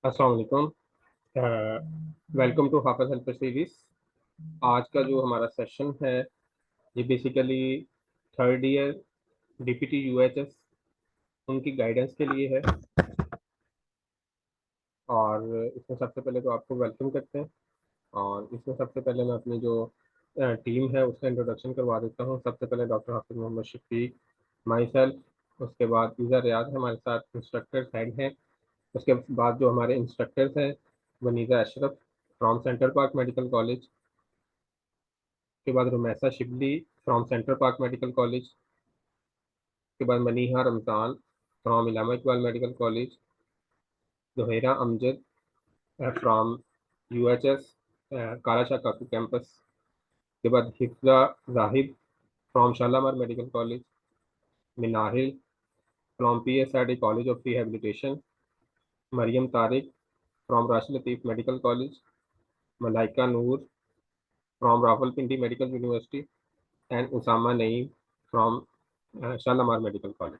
अस्सलाम वालेकुम। Welcome to Hafiz helper series. आज का जो हमारा सेशन है ये basically third year DPT UHS उनकी गाइडेंस के लिए है। और इसमें सबसे पहले तो आपको वेलकम करते हैं। और इसमें सबसे पहले मैं अपनी जो टीम है उसका इंट्रोडक्शन करवा देता हूँ। सबसे पहले doctor Hafiz Mohammad Shafiq, myself, उसके बाद ईज़ा रियाज हमारे साथ इंस्ट्रक्टर हेड हैं। उसके बाद जो हमारे इंस्ट्रक्टर्स हैं Waniza Ashraf from Central Park Medical College, के बाद Rumaisa Shibli from Central Park Medical College, के बाद Maniha Ramzan from Allama Iqbal Medical College, Zohra Amjad from UHS Kalashah Kaku campus, के बाद Hifza Zahid from Shalamar Medical College, Minahil from PSRD College of Rehabilitation, Maryam Tariq from Rashid Latif Medical College, Malaika Noor from Rawalpindi Medical University and Usama Naeem from Shalamar Medical college.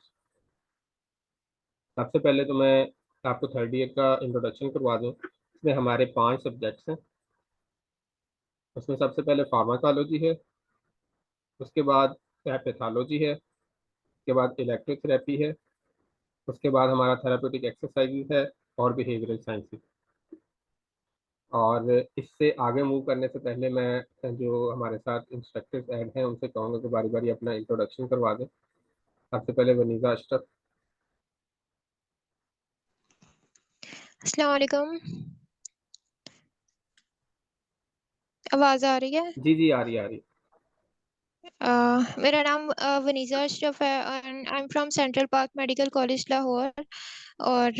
सबसे पहले तो मैं आपको थर्ड ईयर का इंट्रोडक्शन करवा दूं। इसमें हमारे 5 सब्जेक्ट्स हैं। उसमें सबसे पहले फार्माकोलॉजी है, उसके बाद पैथोलॉजी है, उसके बाद इलेक्ट्रोथेरेपी है, उसके बाद हमारा थेरापेटिक एक्सरसाइज है और बिहेवियरल साइंसेज। और इससे आगे मूव करने से पहले मैं जो हमारे साथ इंस्ट्रक्टर्स ऐड हैं उनसे कहूँगा कि बारी बारी अपना इंट्रोडक्शन करवा दें। सबसे पहले वनीज़ा अशरफ। अस्सलाम वालेकुम। आवाज़ आ रही है? जी जी, आ रही, आ रही। मेरा नाम वनीज़ा अशरफ है and I am from Central Park Medical college Lahore. और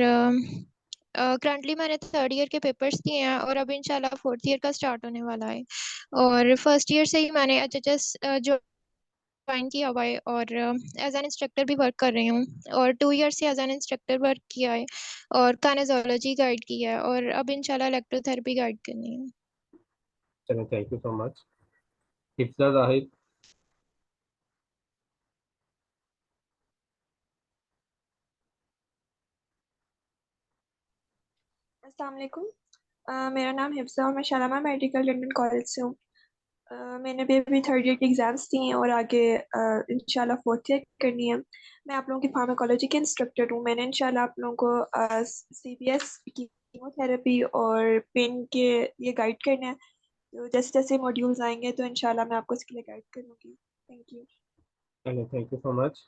करंटली मैंने थर्ड ईयर के पेपर्स दिए हैं और अब इंशाल्लाह फोर्थ ईयर का स्टार्ट होने वाला है। और फर्स्ट ईयर से ही मैंने एचएचएस ज्वाइन किया हुआ है और एज एन इंस्ट्रक्टर भी वर्क कर रही हूँ। और 2 ईयर से एज एन इंस्ट्रक्टर वर्क किया है और काइनेजोलॉजी गाइड किया है और अब इंशाल्लाह इलेक्ट्रोथेरेपी गाइड करनी है। चलो, thank you so much. Hifza Zahid. अस्सलाम वालेकुम। मेरा नाम हिफ्ज़ा और मैं शालामा मेडिकल लंदन कॉलेज से हूँ। मैंने भी अभी थर्ड ईयर के एग्ज़ाम्स दिए हैं और आगे इंशाल्लाह फोर्थ ईयर करनी है। मैं आप लोगों की फार्माकोलॉजी के इंस्ट्रक्टर हूँ। मैंने इंशाल्लाह आप लोगों को सीबीएस की कीमोथेरेपी और पेन के लिए गाइड करना है। तो जैसे जैसे मॉड्यूल्स आएंगे तो इंशाल्लाह मैं आपको इसके लिए गाइड करूँगी। Thank you. चलो, thank you so much.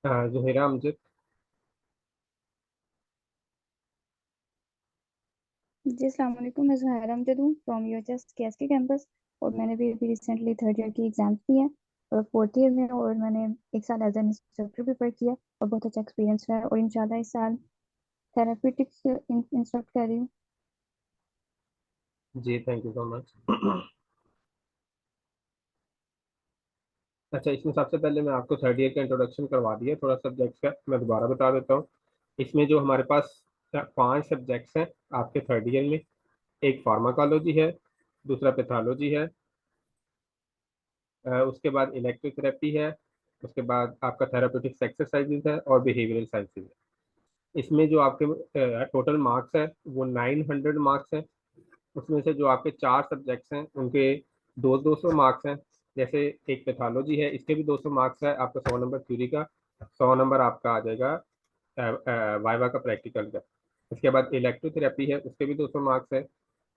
Zohra Amjad. जी अस्सलाम वालेकुम। मैं ज़ुहैरा अमजद हूँ फ्रॉम यूएचएस केएसके कैंपस और मैंने भी अभी रिसेंटली थर्ड ईयर की एग्जाम्स दिए हैं और फोर्थ ईयर में और मैंने एक साल एज एन इंस्ट्रक्टर भी वर्क किया और बहुत अच्छा एक्सपीरियंस रहा है और इंशाल्लाह इस साल थेरापीटिक्स इंस्ट्रक्ट कर रही हूँ। जी, थैंक यू सो मच। अच्छा, इसमें सबसे पहले मैं आपको थर्ड ईयर का इंट्रोडक्शन करवा दिया, थोड़ा सब्जेक्ट्स का मैं दोबारा बता देता हूँ। इसमें जो हमारे पास 5 सब्जेक्ट्स हैं आपके थर्ड ईयर में, एक फार्माकोलॉजी है, दूसरा पैथोलॉजी है, उसके बाद इलेक्ट्रोथेरेपी है, उसके बाद आपका थेरापेटिक्स एक्सरसाइजेज है और बिहेवियरल साइंसेज है। इसमें जो आपके टोटल मार्क्स है वो 900 मार्क्स हैं। उसमें से जो आपके 4 सब्जेक्ट्स हैं उनके 200 मार्क्स हैं। जैसे एक पैथोलॉजी है, इसके भी 200 मार्क्स है। आपका 100 नंबर थ्योरी का, 100 नंबर आपका आ जाएगा वाइवा का प्रैक्टिकल का। उसके बाद इलेक्ट्रोथेरेपी है, उसके भी 200 मार्क्स है।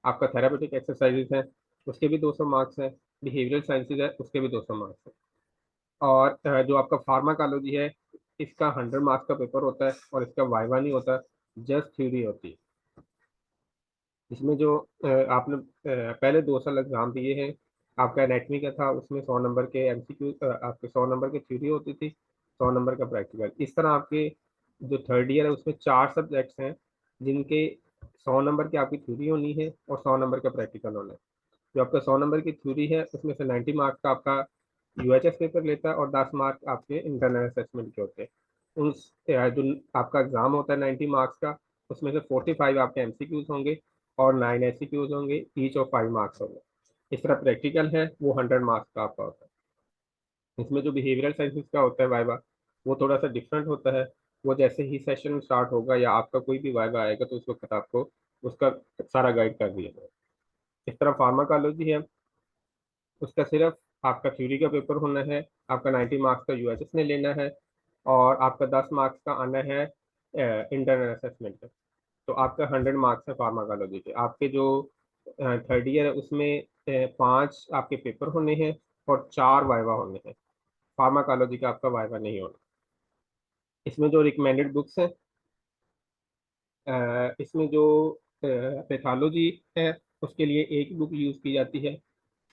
आपका थेरापेटिक एक्सरसाइजेज है, उसके भी 200 मार्क्स है। बिहेवियरल साइंसेज है, उसके भी 200 मार्क्स है। और जो आपका फार्माकोलॉजी है, इसका 100 मार्क्स का पेपर होता है और इसका वाइवा नहीं होता, जस्ट थ्योरी होती है। इसमें जो आपने पहले 2 साल एग्जाम दिए हैं, आपका एनेटमी का था, उसमें 100 नंबर के एमसीक्यू, आपके 100 नंबर की थ्योरी होती थी, 100 नंबर का प्रैक्टिकल। इस तरह आपके जो थर्ड ईयर है उसमें 4 सब्जेक्ट्स हैं जिनके 100 नंबर की आपकी थ्योरी होनी है और 100 नंबर का प्रैक्टिकल होना है। जो आपका 100 नंबर की थ्योरी है उसमें से 90 मार्क्स का आपका यूएचएस पेपर लेता है और 10 मार्क्स आपके इंटरनल असेसमेंट के होते हैं। उन जो आपका एग्जाम होता है 90 मार्क्स का, उसमें से 45 आपके एमसीक्यूज होंगे और 9 एससीक्यूज होंगे, ईच ऑफ 5 मार्क्स होंगे। इस तरह प्रैक्टिकल है वो 100 मार्क्स का आपका होता है। इसमें जो बिहेवियरल साइंसेज का होता है वाइवा, वो थोड़ा सा डिफरेंट होता है। वो जैसे ही सेशन स्टार्ट होगा या आपका कोई भी वाइवा आएगा तो उस वक्त आपको उसका सारा गाइड कर दिया जाएगा। इस तरह फार्माकोलॉजी है, उसका सिर्फ आपका थ्योरी का पेपर होना है, आपका 90 मार्क्स का यूएचएस ने लेना है, और आपका 10 मार्क्स का आना है इंटरनल असेसमेंट। तो आपका 100 मार्क्स है फार्माकोलॉजी के। आपके जो थर्ड ईयर है उसमें 5 आपके पेपर होने हैं और 4 वाइवा होने हैं। फार्माकोलॉजी का आपका वाइवा नहीं होना। इसमें जो रिकमेंडेड बुक्स हैं, इसमें जो पैथोलॉजी है उसके लिए एक बुक यूज़ की जाती है,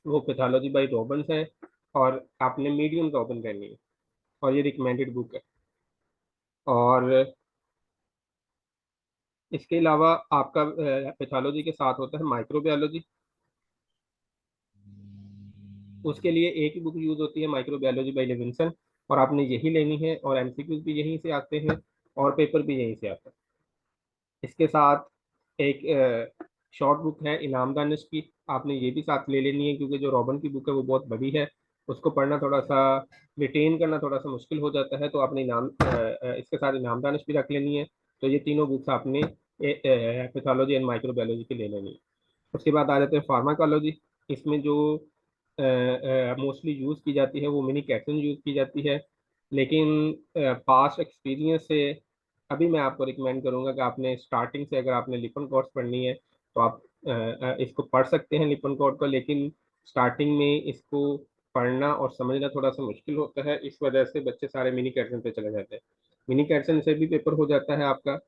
वो पैथोलॉजी बाय रॉबिन्स है, और आपने मीडियम रॉबिन करनी है, और ये रिकमेंडेड बुक है। और इसके अलावा आपका पैथोलॉजी के साथ होता है माइक्रोबायोलॉजी। उसके लिए एक ही बुक यूज़ होती है, माइक्रोबायोलॉजी बाय लिविंगस्टन, और आपने यही लेनी है, और एमसीक्यूज भी यहीं से आते हैं और पेपर भी यहीं से आता है। इसके साथ एक शॉर्ट बुक है इनाम दानिश की, आपने ये भी साथ ले लेनी है, क्योंकि जो रॉबन की बुक है वो बहुत बड़ी है, उसको पढ़ना थोड़ा सा, रिटेन करना थोड़ा सा मुश्किल हो जाता है, तो आपने इसके साथ इनाम दानिश भी रख लेनी है। तो ये तीनों बुक्स आपने पैथोलॉजी एंड माइक्रोबायोलॉजी की ले लेनी है। उसके बाद आ जाते हैं फार्माकोलॉजी। इसमें जो मोस्टली यूज़ की जाती है वो मिनी कैटन यूज़ की जाती है, लेकिन पास्ट एक्सपीरियंस से अभी मैं आपको रिकमेंड करूंगा कि आपने स्टार्टिंग से, अगर आपने लिपन कोर्स पढ़नी है तो आप इसको पढ़ सकते हैं लिपन कोर्स को, लेकिन स्टार्टिंग में इसको पढ़ना और समझना थोड़ा सा मुश्किल होता है, इस वजह से बच्चे सारे मिनी कैटन पे चले जाते हैं। मिनी कैटन से भी पेपर हो जाता है आपका,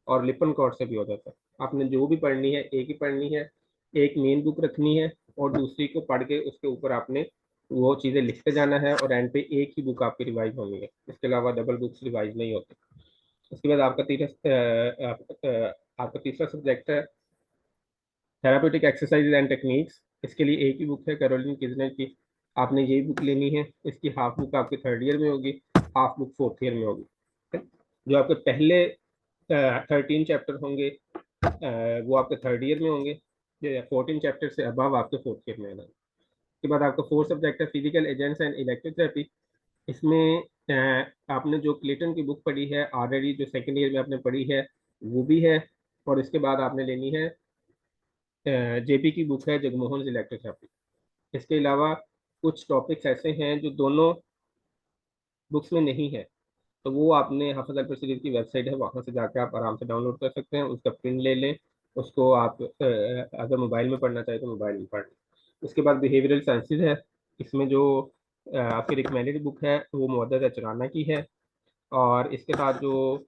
और लिपन कोर्स से भी हो जाता है। आपने जो भी पढ़नी है एक ही पढ़नी है, एक मेन बुक रखनी है, और दूसरी को पढ़ के उसके ऊपर आपने वो चीज़ें लिखते जाना है, और एंड पे एक ही बुक आपकी रिवाइज होनी है, इसके अलावा डबल बुक्स रिवाइज नहीं होती। उसके बाद आपका तीसरा सब्जेक्ट है थेरापेटिक एक्सरसाइज एंड टेक्निक्स। इसके लिए एक ही बुक है कैरोलिन किजनर की, आपने यही बुक लेनी है। इसकी हाफ बुक आपके थर्ड ईयर में होगी, हाफ बुक फोर्थ ईयर में होगी। जो आपके पहले 13 चैप्टर होंगे वो आपके थर्ड ईयर में होंगे, 14 चैप्टर से अबव आपके फोर्थ ईयर में आना। उसके बाद आपका फोर्थ सब्जेक्ट है फिजिकल एजेंट्स एंड इलेक्ट्रोथेरेपी। इसमें आपने जो क्लेटन की बुक पढ़ी है ऑलरेडी, जो सेकेंड ईयर में आपने पढ़ी है वो भी है, और इसके बाद आपने लेनी है जेपी की बुक है जगमोहन इलेक्ट्रोथेरेपी। इसके अलावा कुछ टॉपिक्स ऐसे हैं जो दोनों बुक्स में नहीं है, तो वो आपने हाफिज अल सीरीज की वेबसाइट है, वहाँ से जाकर आप आराम से डाउनलोड कर सकते हैं, उसका प्रिंट ले लें, उसको आप अगर मोबाइल में पढ़ना चाहें तो मोबाइल में पढ़ लें। उसके बाद बिहेवियरल साइंसेज है। इसमें जो आपकी रिकमेंडेड बुक है वो मुअद्दत अचराना की है, और इसके साथ जो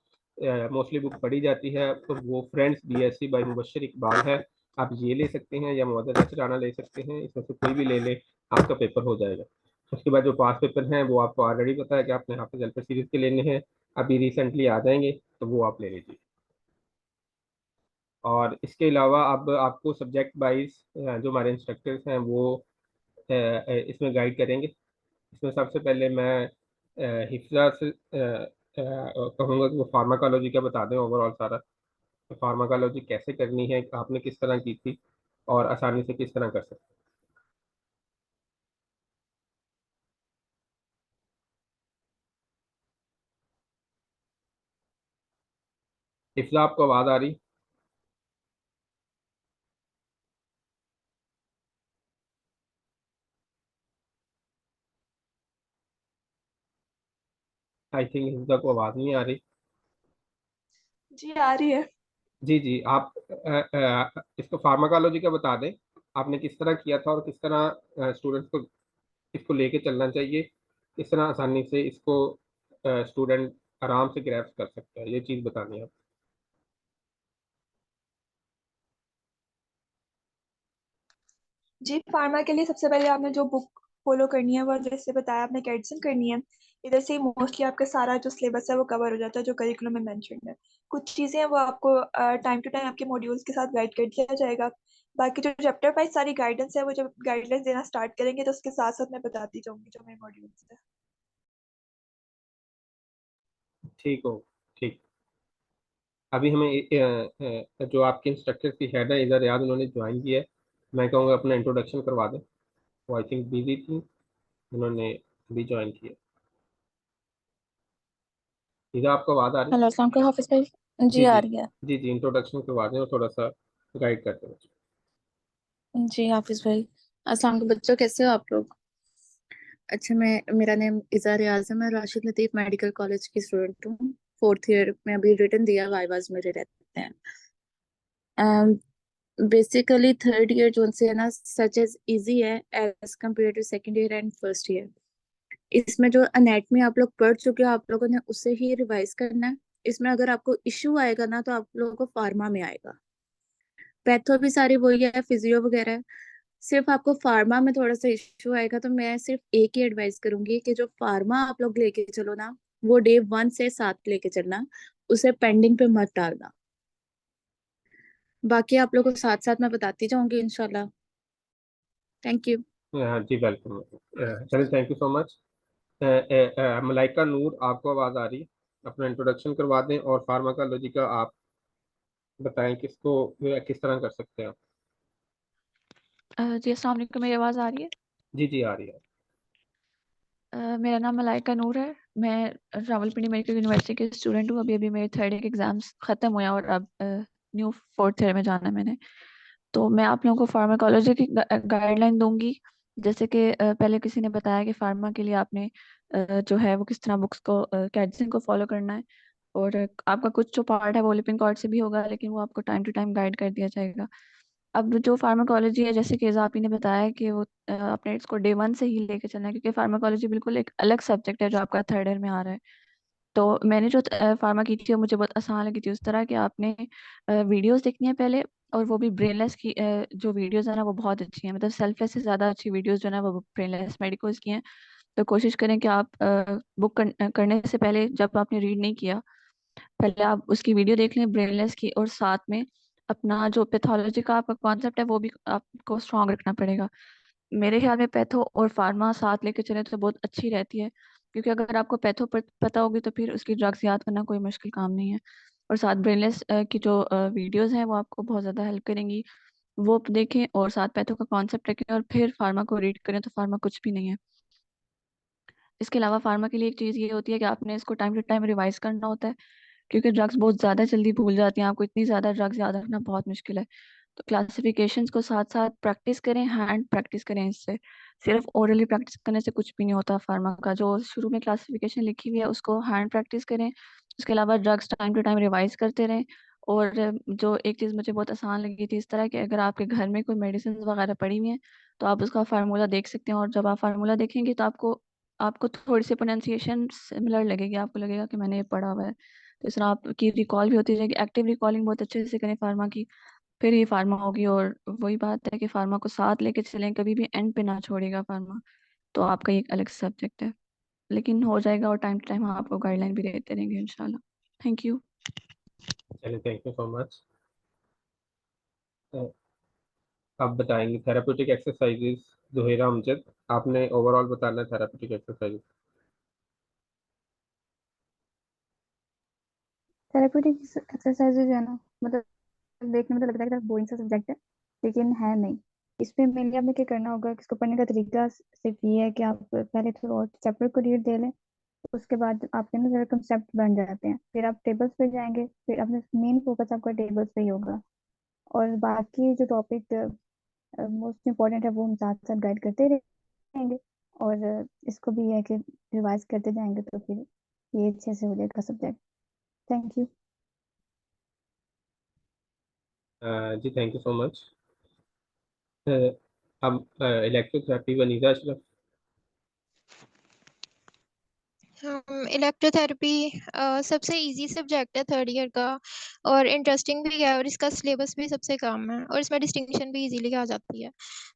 मोस्टली बुक पढ़ी जाती है तो वो friends BSc by Mubashar Iqbal है। आप ये ले सकते हैं या मुअद्दत अचराना ले सकते हैं, इसमें से कोई भी ले लें, आपका पेपर हो जाएगा। उसके बाद जो पास पेपर हैं वो आपको ऑलरेडी पता है कि आपने हाफिज अल्फर सीरीज के लेने हैं, अभी रिसेंटली आ जाएंगे तो वो आप ले लीजिए। और इसके अलावा अब आपको सब्जेक्ट वाइज जो हमारे इंस्ट्रक्टर्स हैं वो इसमें गाइड करेंगे। इसमें सबसे पहले मैं हिफ्जा से कहूँगा कि वो फार्माकोलॉजी का बता दें ओवरऑल सारा, फार्माकोलॉजी कैसे करनी है, आपने किस तरह की थी, और आसानी से किस तरह कर सकते हैं। हिफ्जा आपको आवाज़ आ रही? आई थिंक हिफ्जा को आवाज़ नहीं आ रही। जी आ रही है। जी जी, आप इसको फार्माकोलॉजी का बता दें, आपने किस तरह किया था और किस तरह स्टूडेंट्स को इसको लेके चलना चाहिए, किस तरह आसानी से इसको स्टूडेंट आराम से ग्रैप्स कर सकता है, ये चीज़ बतानी है। जी फार्मा के लिए सबसे पहले आपने जो बुक फॉलो करनी है वो जैसे बताया आपने कैडसन करनी है। इधर से मोस्टली आपका सारा जो सिलेबस है वो कवर हो जाता है जो करिकुलम में मेंशन है। कुछ चीज़ें हैं वो आपको टाइम टू टाइम आपके मॉड्यूल्स के साथ गाइड कर दिया जाएगा। बाकी जो चैप्टर वाइज सारी गाइडेंस है वो जब गाइडलाइंस देना स्टार्ट करेंगे तो उसके साथ साथ मैं बताती जाऊंगी जो मेरे मॉड्यूल्स है। ठीक हो, ठीक। अभी हमें जो आपके इंस्ट्रक्टर की हेड है इधर याद, उन्होंने ज्वाइन किया है, मैं कहूँगा अपना इंट्रोडक्शन करवा दें। वो आई थिंक बिजी थी, उन्होंने अभी ज्वाइन किया। इधर आपको आवाज़ आ रही हेलो अस्सलाम वालेकुम हाफिज भाई। है? जी आ जी रही है। जी जी, इंट्रोडक्शन करवा दें और थोड़ा सा गाइड करते हैं। जी हाफिज भाई, अस्सलाम वालेकुम बच्चों, कैसे हो आप लोग? अच्छा, मेरा नेम इज़ा रियाज है। मैं राशिद लतीफ़ मेडिकल कॉलेज की स्टूडेंट हूँ। फोर्थ ईयर में अभी रिटर्न दिया, वाइवाज मेरे रहते हैं। बेसिकली थर्ड ईयर जो से है ना, सच एज इजी है as compared to second year and first year. इसमें जो एनेटमी आप लोग पढ़ चुके हो, आप लोगों ने उससे ही रिवाइज करना है। इसमें अगर आपको इश्यू आएगा ना, तो आप लोगों को फार्मा में आएगा। पैथो भी सारी वही है, फिजियो वगैरह है। सिर्फ आपको फार्मा में थोड़ा सा इश्यू आएगा, तो मैं सिर्फ एक ही एडवाइस करूंगी कि जो फार्मा आप लोग लेके चलो ना, वो डे 1 से 7 लेके चलना, उसे पेंडिंग पे मत डालना। बाकी आप लोगों को साथ साथ मैं बताती जाऊंगी इंशाल्लाह। Thank you. हाँ जी, वेलकम। चलिए, thank you so much. Malaika Noor, आपको आवाज़ आ रही है? अपना इंट्रोडक्शन करवा दें और फार्माकोलॉजी का आप बताएं किसको किस तरह कर सकते हैं आप। जी अस्सलाम वालेकुम, मेरी आवाज़ आ रही है? जी जी, आ रही है। मेरा नाम मलाइका नूर है। मैं रावलपिंडी मेडिकल यूनिवर्सिटी की स्टूडेंट हूँ। अभी अभी मेरे थर्ड ईयर के एग्ज़ाम्स ख़त्म हुए हैं और अब न्यू फोर्थ ईयर में जाना है मैंने। तो मैं आप लोगों को फार्माकोलॉजी की गाइडलाइन दूंगी। जैसे कि पहले किसी ने बताया कि फार्मा के लिए आपने जो है वो किस तरह बुक्स को कैडसिन को फॉलो करना है। और आपका कुछ जो पार्ट है वो लिपिंग कॉर्ड से भी होगा, लेकिन वो आपको टाइम टू टाइम गाइड कर दिया जाएगा। अब जो फार्माकोलॉजी है, जैसे कि आप ही ने बताया कि वो आपने इसको डे 1 से ही लेके चलना है, क्योंकि फार्माकोलॉजी बिल्कुल एक अलग सब्जेक्ट है जो आपका थर्ड ईयर में आ रहा है। तो मैंने जो फार्मा की थी वो मुझे बहुत आसान लगी थी। उस तरह कि आपने वीडियोस देखनी है पहले, और वो भी ब्रेनलेस की जो वीडियोस है ना वो बहुत अच्छी हैं। मतलब सेल्फलेस से ज़्यादा अच्छी वीडियोस जो है ना वो ब्रेनलेस मेडिकोस की हैं। तो कोशिश करें कि आप बुक करने से पहले, जब आपने रीड नहीं किया, पहले आप उसकी वीडियो देख लें ब्रेनलेस की, और साथ में अपना जो पैथोलॉजी का आपका कॉन्सेप्ट है वो भी आपको स्ट्रॉन्ग रखना पड़ेगा। मेरे ख्याल में पैथो और फार्मा साथ लेके चले तो बहुत अच्छी रहती है, क्योंकि अगर आपको पैथो पता होगी तो फिर उसकी ड्रग्स याद करना कोई मुश्किल काम नहीं है। और साथ ब्रेनलेस की जो वीडियोस हैं वो आपको बहुत ज़्यादा हेल्प करेंगी। वो देखें और साथ पैथो का कॉन्सेप्ट रखें और फिर फार्मा को रीड करें, तो फार्मा कुछ भी नहीं है। इसके अलावा फार्मा के लिए एक चीज़ ये होती है कि आपने इसको टाइम टू टाइम रिवाइज करना होता है, क्योंकि ड्रग्स बहुत ज़्यादा जल्दी भूल जाती हैं। आपको इतनी ज़्यादा ड्रग्स याद रखना बहुत मुश्किल है। तो क्लासिफिकेशंस को साथ साथ प्रैक्टिस करें, हैंड प्रैक्टिस करें। इससे सिर्फ ओरली प्रैक्टिस करने से कुछ भी नहीं होता। फार्मा का जो शुरू में क्लासिफिकेशन लिखी हुई है उसको हैंड प्रैक्टिस करें। उसके अलावा drugs time to time revise करते रहें। और जो एक चीज़ मुझे बहुत आसान लगी थी, इस तरह कि अगर आपके घर में कोई मेडिसिन वगैरह पड़ी हुई हैं तो आप उसका फार्मूला देख सकते हैं, और जब आप फार्मूला देखेंगे तो आपको आपको थोड़ी सी प्रोनाउंसिएशन सिमिलर लगेगी। आपको लगेगा कि मैंने ये पढ़ा हुआ है। तो इस तरह आपकी रिकॉल भी होती रहेगी। एक्टिव रिकॉलिंग बहुत अच्छे से करें फार्मा की, फिर ही फार्मा होगी। और वही बात है कि फार्मा को साथ लेके चलें, कभी भी एंड पे ना छोड़ेगा फार्मा। तो आपका ये एक अलग सब्जेक्ट है, लेकिन हो जाएगा, और टाइम टू टाइम हम आपको गाइडलाइन भी देते रहेंगे इंशाल्लाह। Thank you. चलिए, थैंक यू सो मच। आप बताएंगे थेरापेटिक एक्सरसाइजेज। जोहेरा अमजद, आपने ओवरऑल बताना है थेरापेटिक एक्सरसाइजेज। थेरेप्यूटिक एक्सरसाइज जो है ना, मतलब देखने में तो लगता है कि बोरिंग सा सब्जेक्ट है, लेकिन है नहीं। इसमें मेनली आपने क्या करना होगा कि इसको पढ़ने का तरीका सिर्फ ये है कि आप पहले थ्रू आउट चैप्टर को रीड दे लें। उसके बाद आपके ना जरा कंसेप्ट बन जाते हैं, फिर आप टेबल्स पे जाएंगे, फिर अपने मेन फोकस आपका टेबल्स पे ही होगा। और बाकी जो टॉपिक मोस्ट इम्पोर्टेंट है वो हम साथ साथ गाइड करते रहेंगे। और इसको भी है कि रिवाइज करते जाएंगे तो फिर ये अच्छे से हो जाएगा सब्जेक्ट। Thank you. जी, थैंक यू सो मच। अब इलेक्ट्रोथेरेपी, वनीजा अशरफ। इलेक्ट्रोथेरेपी सबसे इजी सब्जेक्ट है थर्ड ईयर का, और इंटरेस्टिंग भी है, और इसका सिलेबस भी सबसे कम है, और इसमें डिस्टिंक्शन भी इजीली आ जाती है।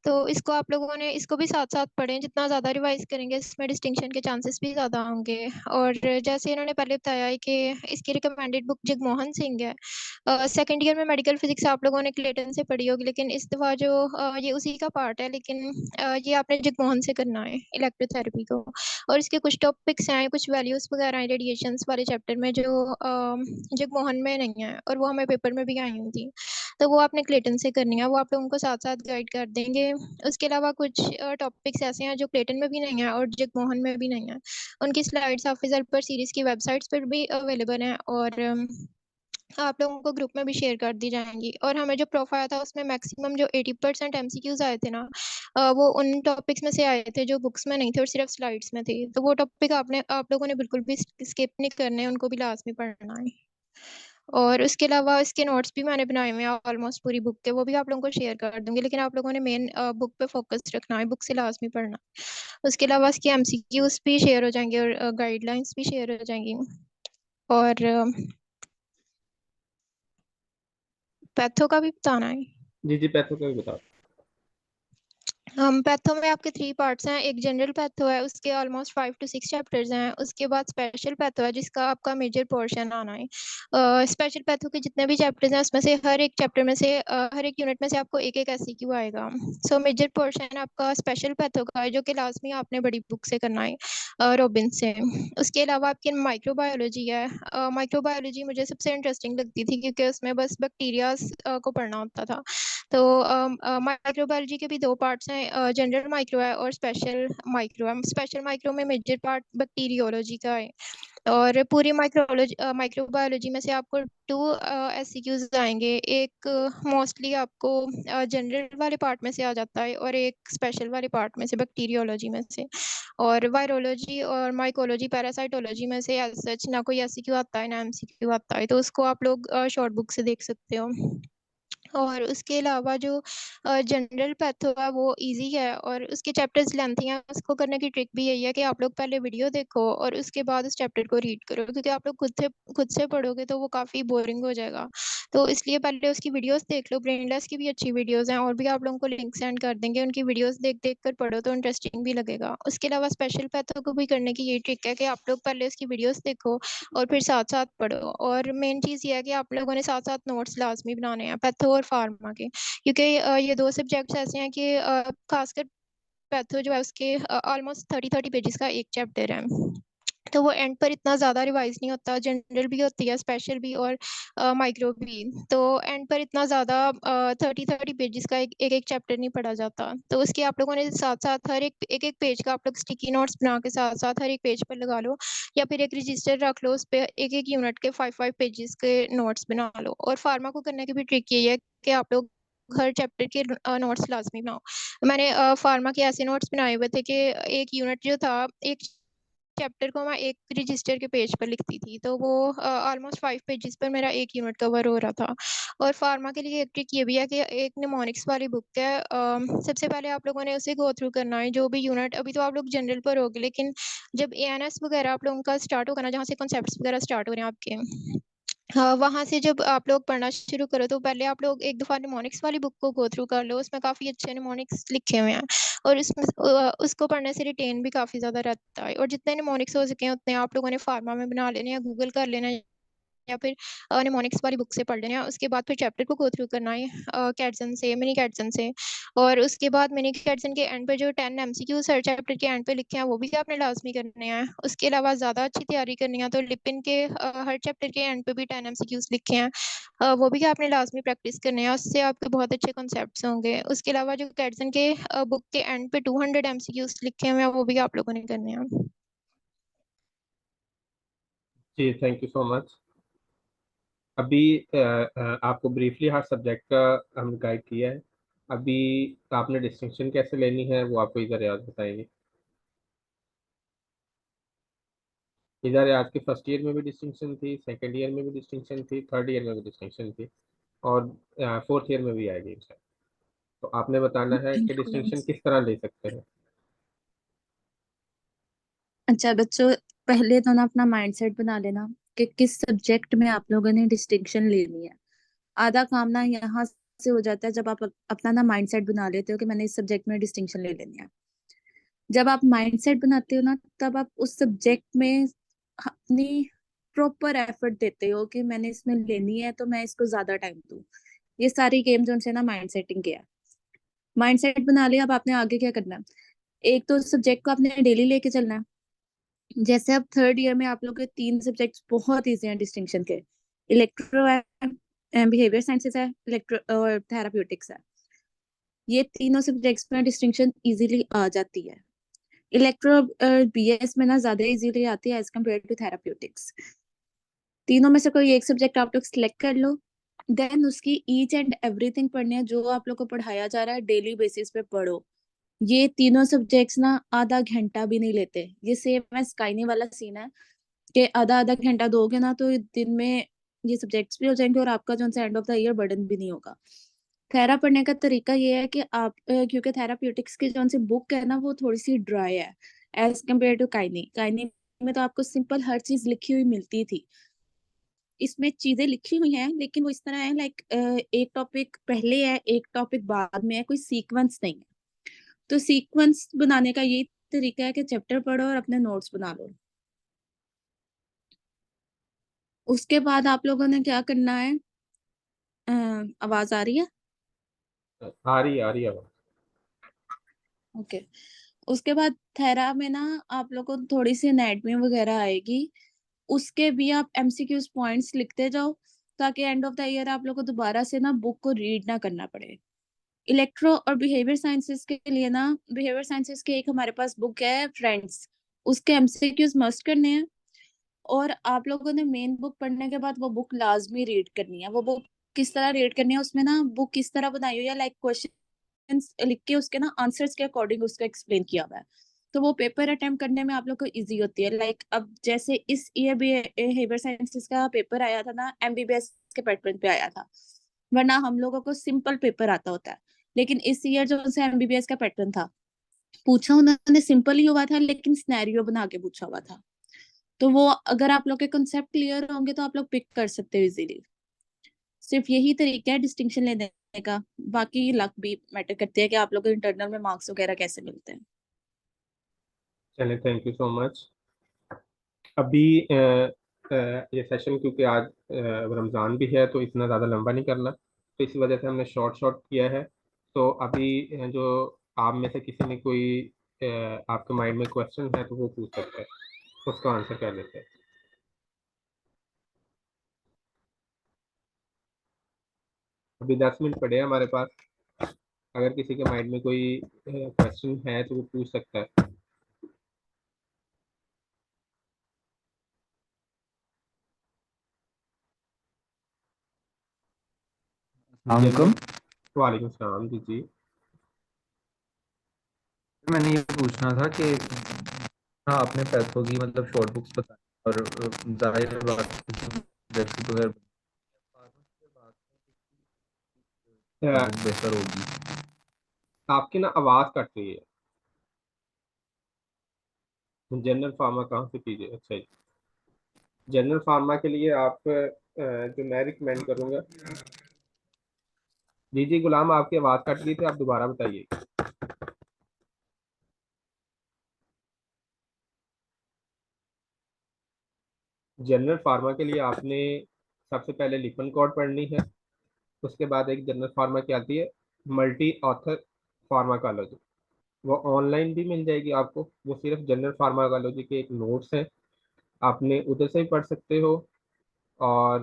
तो इसको आप लोगों ने इसको भी साथ साथ पढ़ें। जितना ज़्यादा रिवाइज करेंगे इसमें डिस्टिंक्शन के चांसेस भी ज़्यादा होंगे। और जैसे इन्होंने पहले बताया है कि इसकी रिकमेंडेड बुक जगमोहन सिंह है। सेकेंड ईयर में मेडिकल फिजिक्स आप लोगों ने क्लेटन से पढ़ी होगी, लेकिन इस दफ़ा जो ये उसी का पार्ट है, लेकिन ये आपने जगमोहन से करना है इलेक्ट्रोथेरेपी को। और इसके कुछ टॉपिक्स हैं, कुछ वैल्यूज वगैरह हैं रेडिएशंस वाले चैप्टर में, जो जगमोहन में नहीं है, और वो हमें पेपर में भी आई हुई थी। तो वो आपने क्लेटन से करनी है, वो आप लोगों को साथ साथ गाइड कर देंगे। उसके अलावा कुछ टॉपिक्स ऐसे हैं जो क्लेटन में भी नहीं है और जगमोहन में भी नहीं है। उनकी स्लाइड्स हाफिज पर सीरीज की वेबसाइट्स पर भी अवेलेबल हैं और आप लोगों को ग्रुप में भी शेयर कर दी जाएंगी। और हमें जो प्रोफाइल था उसमें मैक्सिमम जो 80% MCQs आए थे ना, वो उन टॉपिक्स में से आए थे जो बुक्स में नहीं थे और सिर्फ स्लाइड्स में थे। तो वो टॉपिक आप लोगों ने बिल्कुल भी स्किप नहीं करने, उनको भी लाजमी पढ़ना है। और उसके अलावा इसके नोट्स भी मैंने बनाए हुए हैं ऑलमोस्ट पूरी बुक के, वो भी आप लोगों को शेयर कर दूंगी। लेकिन आप लोगों ने मेन बुक पे फोकस रखना है, बुक से लाजमी पढ़ना। उसके अलावा इसके MCQs भी शेयर हो जाएंगे और गाइडलाइंस भी शेयर हो जाएंगी। और पैथो का भी बताना है। जी जी, पैथो का भी बताओ। पैथो में आपके 3 पार्ट्स हैं। एक जनरल पैथो है, उसके ऑलमोस्ट 5 to 6 चैप्टर्स हैं। उसके बाद स्पेशल पैथो है जिसका आपका मेजर पोर्शन आना है। स्पेशल पैथो के जितने भी चैप्टर्स हैं उसमें से हर एक चैप्टर में से हर एक यूनिट में से आपको एक एक SCQ आएगा। सो मेजर पोर्शन आपका स्पेशल पैथो का है जो कि लाजमी आपने बड़ी बुक से करना है, रॉबिन से। उसके अलावा आपकी माइक्रोबायोलॉजी है। माइक्रोबायोलॉजी मुझे सबसे इंटरेस्टिंग लगती थी क्योंकि उसमें बस बैक्टीरिया को पढ़ना होता था। तो माइक्रोबायोलॉजी के भी 2 पार्ट्स हैं, जनरल माइक्रो है और स्पेशल माइक्रो है। स्पेशल माइक्रो में मेजर पार्ट बैक्टीरियोलॉजी का है। और पूरी माइक्रोबायोलॉजी में से आपको 2 SCQs आएंगे। एक मोस्टली आपको जनरल वाले पार्ट में से आ जाता है और एक स्पेशल वाले पार्ट में से बैक्टीरियोलॉजी में से। और वायरोलॉजी और माइकोलॉजी पैरासाइटोलॉजी में से एज सच ना कोई SCQ आता है ना MCQ आता है, तो उसको आप लोग शॉर्ट बुक से देख सकते हो। और उसके अलावा जो जनरल पैथो है वो इजी है और उसके चैप्टर्स लेंथी हैं। उसको करने की ट्रिक भी यही है कि आप लोग पहले वीडियो देखो और उसके बाद उस चैप्टर को रीड करो, क्योंकि आप लोग खुद से पढ़ोगे तो वो काफ़ी बोरिंग हो जाएगा। तो इसलिए पहले उसकी वीडियोस देख लो। ब्रेनलेस की भी अच्छी वीडियोस हैं और भी आप लोगों को लिंक सेंड कर देंगे। उनकी वीडियोस देख देख कर पढ़ो तो इंटरेस्टिंग भी लगेगा। उसके अलावा स्पेशल पैथो को भी करने की यही ट्रिक है कि आप लोग पहले उसकी वीडियोस देखो और फिर साथ साथ पढ़ो। और मेन चीज़ ये है कि आप लोगों ने साथ साथ नोट्स लाजमी बनाने हैं पैथो और फार्मा के, क्योंकि ये 2 सब्जेक्ट्स ऐसे हैं कि खासकर पैथो जो है उसके ऑलमोस्ट 30 पेजेस का एक चैप्टर है। तो वो एंड पर इतना ज़्यादा रिवाइज नहीं होता। जनरल भी होती है, स्पेशल भी और माइक्रो भी। तो एंड पर इतना ज़्यादा 30 पेजेस का एक एक चैप्टर नहीं पढ़ा जाता। तो उसके आप लोगों ने साथ साथ हर एक पेज का आप लोग स्टिकी नोट्स बना के साथ साथ हर एक पेज पर लगा लो, या फिर एक रजिस्टर रख लो, उस पर एक यूनिट के 5 पेजेस के नोट्स बना लो। और फार्मा को करने की भी ट्रिक यही है कि आप लोग हर चैप्टर के नोट्स लाजमी बनाओ। मैंने फार्मा के ऐसे नोट्स बनाए हुए थे कि एक यूनिट जो था, एक चैप्टर को मैं एक रजिस्टर के पेज पर लिखती थी, तो वो ऑलमोस्ट 5 पेजेस पर मेरा एक यूनिट कवर हो रहा था। और फार्मा के लिए एक ट्रिक ये भी है कि एक निमोनिक्स वाली बुक है, सबसे पहले आप लोगों ने उसे गो थ्रू करना है। जो भी यूनिट, अभी तो आप लोग जनरल पर होगे, लेकिन जब ANS वगैरह आप लोगों का स्टार्ट होगा ना, जहाँ से कॉन्सेप्ट्स वगैरह स्टार्ट हो रहे हैं आपके, हाँ, वहां से जब आप लोग पढ़ना शुरू करो तो पहले आप लोग एक दफा निमोनिक्स वाली बुक को गो थ्रू कर लो। उसमें काफी अच्छे निमोनिक्स लिखे हुए हैं और इसमें उसको पढ़ने से रिटेन भी काफी ज्यादा रहता है। और जितने निमोनिक्स हो सके उतने आप लोगों ने फार्मा में बना लेने, या गूगल कर लेना, या फिर निमोनिक्स वाली बुक से पढ़ लेना। उसके बाद फिर चैप्टर को गो थ्रू करना है कैटसन से, मिनी कैटसन से। और उसके बाद मिनी कैटसन के एंड पे जो 10 MCQs हर चैप्टर के एंड पे लिखे हैं वो भी आपने लाजमी करने हैं। उसके अलावा ज़्यादा अच्छी तैयारी करनी है तो लिपिन के हर चैप्टर के एंड पे भी 10 MCQs लिखे हैं, वो भी आपने लाजमी प्रैक्टिस करने हैं। उससे आपके बहुत अच्छे कॉन्सेप्ट्स होंगे। उसके अलावा जो कैटसन के बुक के एंड पे 200 MCQs लिखे हुए हैं वो भी आप लोगों ने करने हैं। जी, थैंक यू सो मच। अभी आपको ब्रीफली हर सब्जेक्ट का हम गाइड किया है। अभी आपने डिस्टिंक्शन कैसे लेनी है वो आपको इधर याद बताएंगे। इधर आज के फर्स्ट ईयर में भी डिस्टिंक्शन थी, सेकंड ईयर में भी डिस्टिंक्शन थी, थर्ड ईयर में भी डिस्टिंक्शन थी, और फोर्थ ईयर में भी आएगी इंशाल्लाह। तो आपने बताना है कि डिस्टिंक्शन किस तरह ले सकते हैं। अच्छा बच्चों, पहले तो ना अपना माइंडसेट बना लेना कि किस सब्जेक्ट में आप लोगों ने डिस्टिंक्शन लेनी है। आधा काम ना यहाँ से हो जाता है जब आप अपना ना माइंडसेट बना लेते हो कि मैंने इस सब्जेक्ट में डिस्टिंक्शन ले लेनी है। जब आप माइंडसेट बनाते हो ना, तब आप उस सब्जेक्ट में अपनी प्रॉपर एफर्ट देते हो कि मैंने इसमें लेनी है तो मैं इसको ज्यादा टाइम दूं। ये सारी गेम्स उनसे ना माइंड सेटिंग किया। माइंड सेट बना लिया, अब आपने आगे क्या करना है। एक तो सब्जेक्ट को आपने डेली लेके चलना है। जैसे अब थर्ड ईयर में आप लोग के 3 सब्जेक्ट्स बहुत ईजी हैं डिस्टिंक्शन के। इलेक्ट्रो है, बिहेवियर साइंसेस है, इलेक्ट्रो और थेराप्यूटिक्स है। ये तीनों सब्जेक्ट्स में डिस्टिंक्शन इजीली आ जाती है। इलेक्ट्रो बीएस में ना ज्यादा इजीली आती है एज कम्पेयर टू थेराप्यूटिक्स। तीनों में से कोई एक सब्जेक्ट आप लोग सिलेक्ट कर लो, देन उसकी ईच एंड एवरीथिंग पढ़नी है जो आप लोग को पढ़ाया जा रहा है, डेली बेसिस पे पढ़ो। ये तीनों सब्जेक्ट्स ना आधा घंटा भी नहीं लेते। ये सेम एज स्काइनी वाला सीन है कि आधा आधा घंटा दोगे ना तो दिन में ये सब्जेक्ट्स भी हो जाएंगे और आपका जो end of the year burden भी नहीं होगा। थेरा पढ़ने का तरीका ये है कि आप क्योंकि थेराप्यूटिक्स की जो सी बुक है ना वो थोड़ी सी ड्राई है एज कम्पेयर टू काइनी। काइनी में तो आपको सिंपल हर चीज लिखी हुई मिलती थी, इसमें चीजें लिखी हुई हैं लेकिन वो इस तरह है लाइक एक टॉपिक पहले है एक टॉपिक बाद में है, कोई सीक्वेंस नहीं है। तो सीक्वेंस बनाने का ये तरीका है कि चैप्टर पढ़ो और अपने नोट्स बना लो। उसके बाद आप लोगों ने क्या करना है, आवाज आ रही है? आ रही है आवाज। ओके। उसके बाद थेरा में ना आप लोग को थोड़ी सी एनाटॉमी वगैरह आएगी, उसके भी आप एमसीक्यूज पॉइंट्स लिखते जाओ ताकि एंड ऑफ द ईयर आप लोग को दोबारा से ना बुक को रीड ना करना पड़े। इलेक्ट्रो और बिहेवियर साइंसेस के लिए ना, बिहेवियर साइंसेस की एक हमारे पास बुक है फ्रेंड्स, उसके एमसीक्यूज मस्ट करने हैं। और आप लोगों ने मेन बुक पढ़ने के बाद वो बुक लाजमी रीड करनी है। वो बुक किस तरह रीड करनी है, उसमें ना बुक किस तरह बनाई हुई है लाइक क्वेश्चन लिख के उसके ना आंसर्स के अकॉर्डिंग उसका एक्सप्लेन किया हुआ है, तो वो पेपर अटेम्प्ट करने में आप लोग को इजी होती है। लाइक अब जैसे इस ईयर बिहेवियर साइंसेस का पेपर आया था ना, एमबीबीएस के पैटर्न पे आया था, वरना हम लोगों को सिंपल पेपर आता होता है। लेकिन इस ईयर जो से एमबीबीएस का पैटर्न था, पूछा उन्होंने सिंपल ही हुआ था लेकिन सिनेरियो बना के पूछा हुआ था। तो वो अगर आप लोग के कंसेप्ट क्लियर होंगे तो आप लोग पिक कर सकते हो इजीली। सिर्फ यही तरीका है डिस्टिंक्शन लेने का, बाकी लक भी मैटर करती है कि आप लोग को इंटरनल में मार्क्स वगैरह कैसे मिलते हैं। चलिए, थैंक यू सो मच। अभी ये सेशन क्योंकि आज रमज़ान भी है तो इतना ज़्यादा लंबा नहीं करना, तो इसी वजह से हमने शॉर्ट शॉर्ट किया है। तो अभी जो आप में से किसी ने कोई आपके माइंड में क्वेश्चन है तो वो पूछ सकता है, उसका आंसर कर लेते हैं। अभी 10 मिनट पड़े हैं हमारे पास, अगर किसी के माइंड में कोई क्वेश्चन है तो वो पूछ सकता है। अस्सलामुअलैकुम। वालेकुम सलाम जी। जी मैंने ये पूछना था कि हाँ आपने पैसों की मतलब शॉर्ट बुक्स बताई और जाहिर है बात जैसे तो है बुक बेहतर होगी। आपकी ना आवाज़ कट रही है। जनरल फार्मा कहाँ से कीजिए? अच्छा जी, जनरल फार्मा के लिए आप जो मैं रिकमेंड करूँगा। जी जी गुलाम, आपकी आवाज़ कट गई थी, आप दोबारा बताइए। जनरल फार्मा के लिए आपने सबसे पहले लिपन कोड पढ़नी है, उसके बाद एक जनरल फार्मा की आती है मल्टी ऑथर फार्माकोलॉजी, वो ऑनलाइन भी मिल जाएगी आपको। वो सिर्फ जनरल फार्माकोलॉजी के एक नोट्स हैं, आपने उधर से ही पढ़ सकते हो। और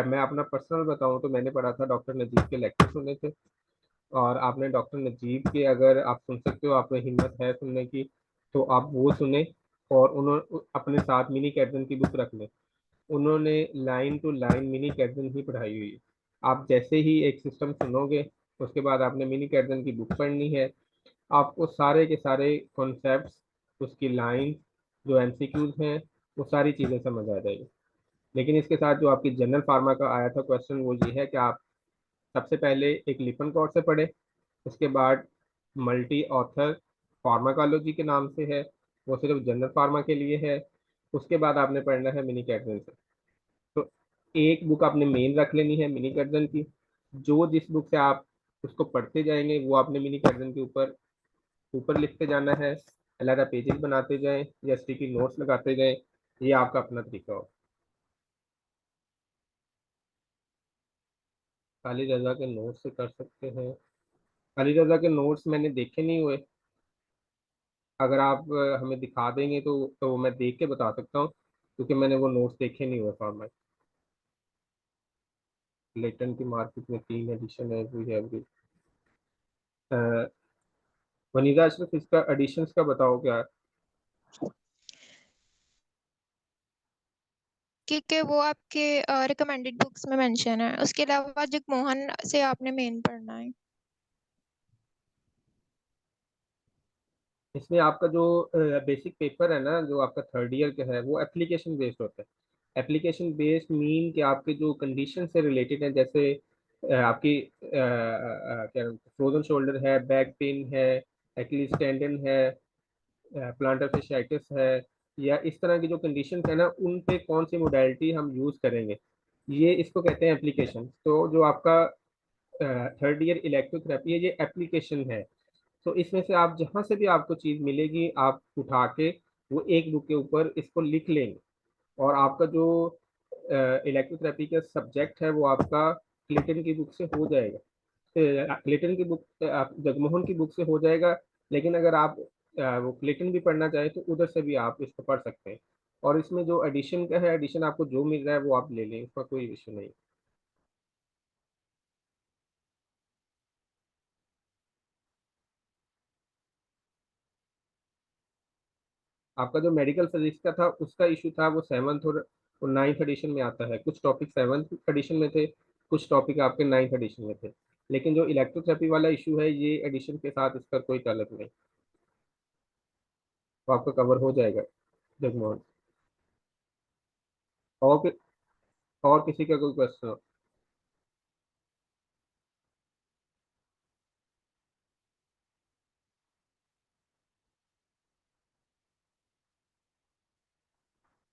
मैं अपना पर्सनल बताऊं तो मैंने पढ़ा था, डॉक्टर नजीब के लेक्चर सुने थे। और आपने डॉक्टर नजीब के, अगर आप सुन सकते हो, आप में हिम्मत है सुनने की, तो आप वो सुने। और उन्होंने अपने साथ मिनी कैटन की बुक रख लें, उन्होंने लाइन टू लाइन मिनी कैटन ही पढ़ाई हुई है। आप जैसे ही एक सिस्टम सुनोगे, उसके बाद आपने मिनी कैटन की बुक पढ़नी है, आपको सारे के सारे कॉन्सेप्ट्स, उसकी लाइन, जो एमसीक्यूज हैं, वो सारी चीज़ें समझ आ जाएगी। लेकिन इसके साथ जो आपकी जनरल फार्मा का आया था क्वेश्चन, वो ये है कि आप सबसे पहले एक लिपन कोड से पढ़े, उसके बाद मल्टी ऑथर फार्माकोलॉजी के नाम से है, वो सिर्फ जनरल फार्मा के लिए है। उसके बाद आपने पढ़ना है मिनी कैटन से। तो एक बुक आपने मेन रख लेनी है मिनी कैटन की, जो जिस बुक से आप उसको पढ़ते जाएंगे वो आपने मिनी कैटन के ऊपर ऊपर लिखते जाना है, अलग पेजेस बनाते जाएं या स्टिकी नोट्स लगाते जाएं। ये आपका अपना तरीका हो। अली रजा के नोट्स से कर सकते हैं। अली रजा के नोट्स मैंने देखे नहीं हुए, अगर आप हमें दिखा देंगे तो मैं देख के बता सकता हूँ, क्योंकि मैंने वो नोट्स देखे नहीं हुए फॉर्मेट। लेटन की मार्केट में 3 एडिशन है एवरी एवरी। वनीदा अशरफ, इसका एडिशंस का बताओ क्या? क्योंकि वो आपके रिकमेंडेड बुक्स में मेंशन है। उसके अलावा जगमोहन से आपने मेन पढ़ना है। इसमें आपका जो बेसिक पेपर है ना, जो आपका थर्ड ईयर का है, वो एप्लीकेशन बेस्ड होता है। एप्लीकेशन बेस्ड मीन कि आपके जो कंडीशन से रिलेटेड है, जैसे आपकी क्या फ्रोजन शोल्डर है, बैक पेन है, एक्लिस टेंडन है, प्लांटर fasciitis है, या इस तरह की जो कंडीशन है ना, उन पे कौन सी मोडालिटी हम यूज करेंगे, ये इसको कहते हैं एप्लीकेशन। तो जो आपका थर्ड ईयर इलेक्ट्रोथेरेपी है, ये एप्लीकेशन है। तो इसमें से आप जहां से भी आपको चीज मिलेगी, आप उठा के वो एक बुक के ऊपर इसको लिख लेंगे, और आपका जो इलेक्ट्रोथेरेपी का सब्जेक्ट है वो आपका क्लिटन की बुक से हो जाएगा। क्लिटन की बुक, जगमोहन की बुक से हो जाएगा। लेकिन अगर आप वो क्लिटन भी पढ़ना चाहें तो उधर से भी आप इसको पढ़ सकते हैं। और इसमें जो एडिशन का है, एडिशन आपको जो मिल रहा है वो आप ले लें, इसका कोई इशू नहीं। आपका जो मेडिकल फिजिक्स का था, उसका इशू था, वो 7th और 9th एडिशन में आता है। कुछ टॉपिक 7th एडिशन में थे, कुछ टॉपिक आपके 9th एडिशन में थे। लेकिन जो इलेक्ट्रोथेरेपी वाला इशू है, ये एडिशन के साथ इसका कोई ताल्लुक नहीं, तो आपका कवर हो जाएगा जगमोहन। और और किसी का कोई क्वेश्चन हो?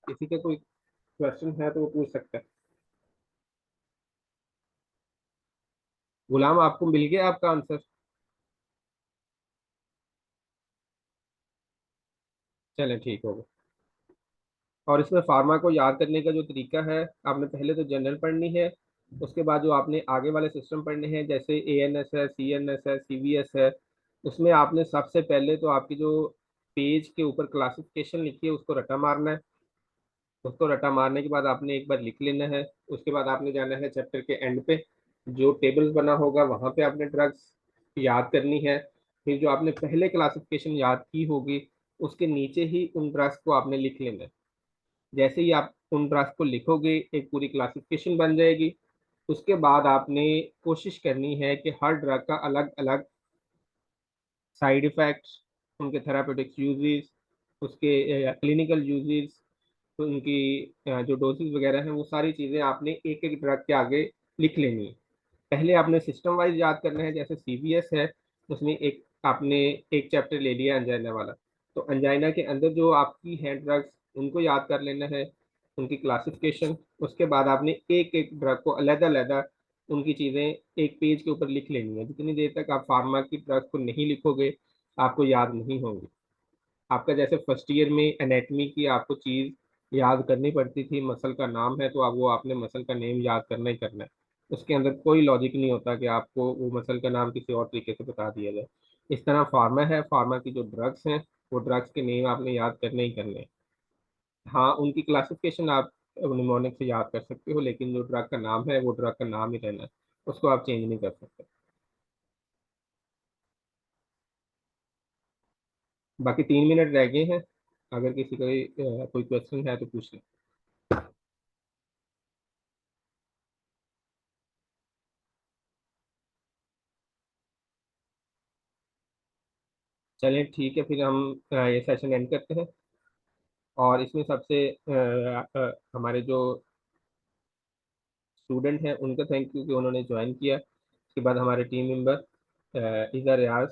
किसी का कोई क्वेश्चन है तो वो पूछ सकते हैं। गुलाम, आपको मिल गया आपका आंसर? चलें, ठीक होगा। और इसमें फार्मा को याद करने का जो तरीका है, आपने पहले तो जनरल पढ़नी है। उसके बाद जो आपने आगे वाले सिस्टम पढ़ने हैं, जैसे ANS है, CNS है, CVS है, उसमें आपने सबसे पहले तो आपकी जो पेज के ऊपर क्लासिफिकेशन लिखी है उसको रटा मारना है। उसको रटा मारने के बाद आपने एक बार लिख लेना है। उसके बाद आपने जाना है चैप्टर के एंड पे, जो टेबल बना होगा वहां पे आपने ड्रग्स याद करनी है। फिर जो आपने पहले क्लासिफिकेशन याद की होगी, उसके नीचे ही उन ड्रग्स को आपने लिख लेना है। जैसे ही आप उन ड्रग्स को लिखोगे, एक पूरी क्लासिफिकेशन बन जाएगी। उसके बाद आपने कोशिश करनी है कि हर ड्रग का अलग अलग साइड इफेक्ट्स, उनके थेरापेटिक्स यूजेस, उसके क्लिनिकल यूजेस, तो उनकी जो डोसेज वगैरह हैं, वो सारी चीज़ें आपने एक एक ड्रग के आगे लिख लेनी है। पहले आपने सिस्टम वाइज याद करना है। जैसे CVS है, उसमें एक आपने एक चैप्टर ले लिया अंजाइना वाला, तो अंजाइना के अंदर जो आपकी है ड्रग्स, उनको याद कर लेना है, उनकी क्लासिफिकेशन। उसके बाद आपने एक एक ड्रग को अलग अलग उनकी चीज़ें एक पेज के ऊपर लिख लेनी है। जितनी देर तक आप फार्मा की ड्रग को नहीं लिखोगे, आपको याद नहीं होंगी। आपका जैसे फर्स्ट ईयर में एनेटमी की आपको चीज याद करनी पड़ती थी, मसल का नाम है तो आप वो आपने मसल का नेम याद करना ही करना है। उसके अंदर कोई लॉजिक नहीं होता कि आपको वो मसल का नाम किसी और तरीके से बता दिया जाए। इस तरह फार्मा है, फार्मा की जो ड्रग्स हैं, वो ड्रग्स के नेम आपने याद करने ही करने हैं। हाँ, उनकी क्लासिफिकेशन आप निमोनिक से याद कर सकते हो, लेकिन जो ड्रग का नाम है वो ड्रग का नाम ही रहना है, उसको आप चेंज नहीं कर सकते। बाकी 3 मिनट रह गए हैं, अगर किसी का कोई क्वेश्चन है तो पूछ लें। चलें, ठीक है, फिर हम ये सेशन एंड करते हैं। और इसमें सबसे हमारे जो स्टूडेंट हैं उनका थैंक यू कि उन्होंने ज्वाइन किया। उसके बाद हमारे team member Iza Riaz,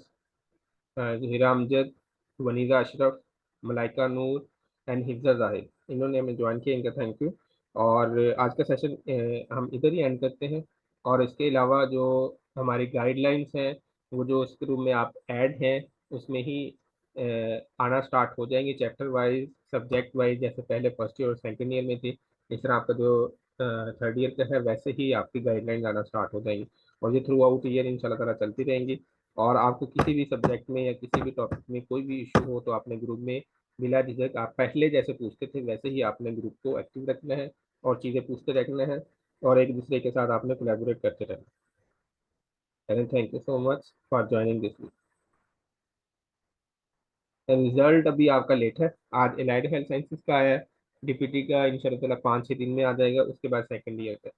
Zahira Amjad, Waniza Ashraf, Malaika Noor and Hifza Zahid, इन्होंने हमें ज्वाइन किया, इनका थैंक यू। और आज का सेशन हम इधर ही एंड करते हैं। और इसके अलावा जो हमारी गाइडलाइंस हैं, वो जो इस रूम में आप ऐड हैं, उसमें ही आना स्टार्ट हो जाएंगे, चैप्टर वाइज, सब्जेक्ट वाइज, जैसे पहले फर्स्ट ईयर और सेकेंड ईयर में थी। इस तरह आपका जो थर्ड ईयर का है, वैसे ही आपकी गाइडलाइंस आना स्टार्ट हो जाएंगी। और ये थ्रू आउट ईयर इंशाल्लाह ताला चलती रहेंगी। और आपको किसी भी सब्जेक्ट में या किसी भी टॉपिक में कोई भी इशू हो, तो आपने ग्रुप में बिला झिझक, आप पहले जैसे पूछते थे वैसे ही आपने ग्रुप को एक्टिव रखना है और चीज़ें पूछते रखना है। और एक दूसरे के साथ आपने कोलैबोरेट करते रहना। And thank you so much for joining this week. Result अभी आपका लेट है, आज एलाइड हेल्थ साइंसेज का आया है, डीपीटी का इंशाल्लाह 5-6 दिन में आ जाएगा, उसके बाद सेकंड ईयर का।